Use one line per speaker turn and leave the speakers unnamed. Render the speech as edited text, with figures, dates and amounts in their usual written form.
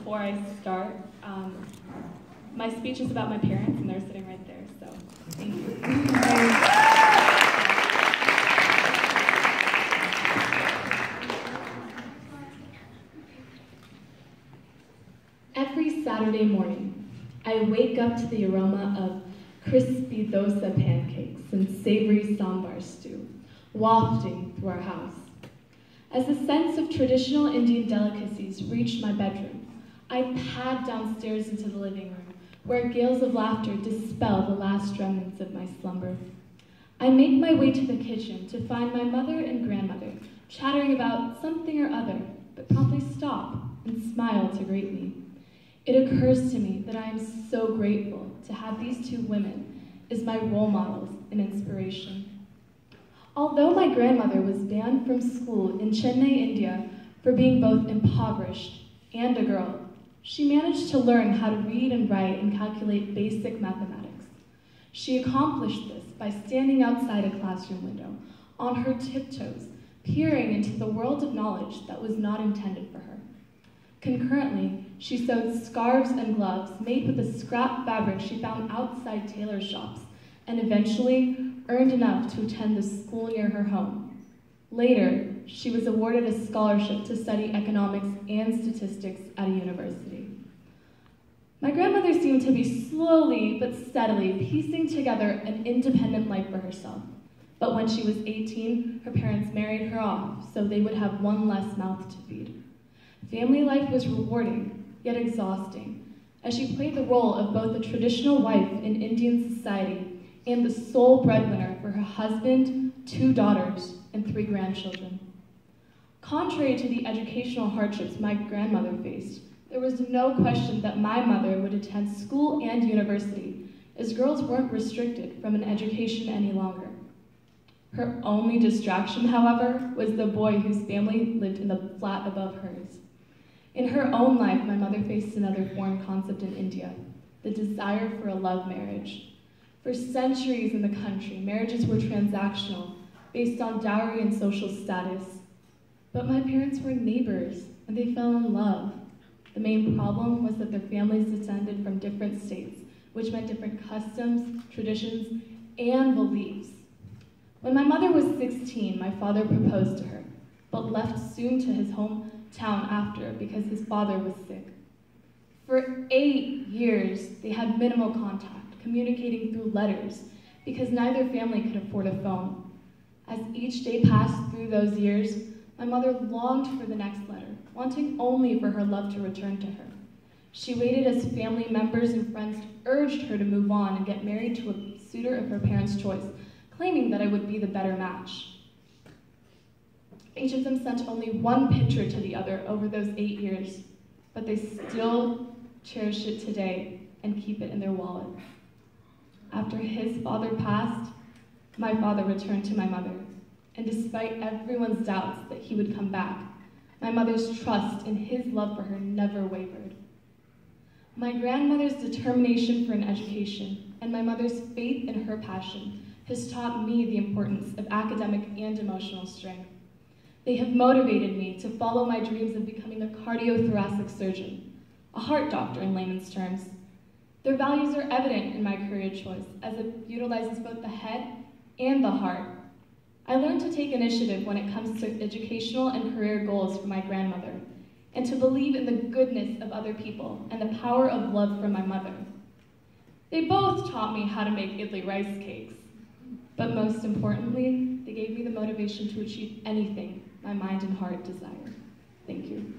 before I start. My speech is about my parents, and they're sitting right there, so thank you. Every Saturday morning, I wake up to the aroma of crispy dosa pancakes and savory sambar stew, wafting through our house. As the sense of traditional Indian delicacies reached my bedroom, I pad downstairs into the living room, where gales of laughter dispel the last remnants of my slumber. I make my way to the kitchen to find my mother and grandmother chattering about something or other, but promptly stop and smile to greet me. It occurs to me that I am so grateful to have these two women as my role models and inspiration. Although my grandmother was banned from school in Chennai, India, for being both impoverished and a girl, she managed to learn how to read and write and calculate basic mathematics. She accomplished this by standing outside a classroom window, on her tiptoes, peering into the world of knowledge that was not intended for her. Concurrently, she sewed scarves and gloves made with the scrap fabric she found outside tailor shops, and eventually earned enough to attend the school near her home. Later, she was awarded a scholarship to study economics and statistics at a university. My grandmother seemed to be slowly but steadily piecing together an independent life for herself. But when she was 18, her parents married her off so they would have one less mouth to feed. Family life was rewarding, yet exhausting, as she played the role of both a traditional wife in Indian society and the sole breadwinner for her husband, 2 daughters, and 3 grandchildren. Contrary to the educational hardships my grandmother faced, there was no question that my mother would attend school and university, as girls weren't restricted from an education any longer. Her only distraction, however, was the boy whose family lived in the flat above hers. In her own life, my mother faced another foreign concept in India, the desire for a love marriage. For centuries in the country, marriages were transactional, based on dowry and social status. But my parents were neighbors, and they fell in love. The main problem was that their families descended from different states, which meant different customs, traditions, and beliefs. When my mother was 16, my father proposed to her, but left soon to his hometown after because his father was sick. For 8 years, they had minimal contact, communicating through letters, because neither family could afford a phone. As each day passed through those years, my mother longed for the next letter, wanting only for her love to return to her. She waited as family members and friends urged her to move on and get married to a suitor of her parents' choice, claiming that I would be the better match. Each of them sent only one picture to the other over those 8 years, but they still cherish it today and keep it in their wallet. After his father passed, my father returned to my mother, and despite everyone's doubts that he would come back, my mother's trust in his love for her never wavered. My grandmother's determination for an education and my mother's faith in her passion has taught me the importance of academic and emotional strength. They have motivated me to follow my dreams of becoming a cardiothoracic surgeon, a heart doctor in layman's terms. Their values are evident in my career choice, as it utilizes both the head and the heart. I learned to take initiative when it comes to educational and career goals for my grandmother, and to believe in the goodness of other people and the power of love from my mother. They both taught me how to make idli rice cakes, but most importantly, they gave me the motivation to achieve anything my mind and heart desire. Thank you.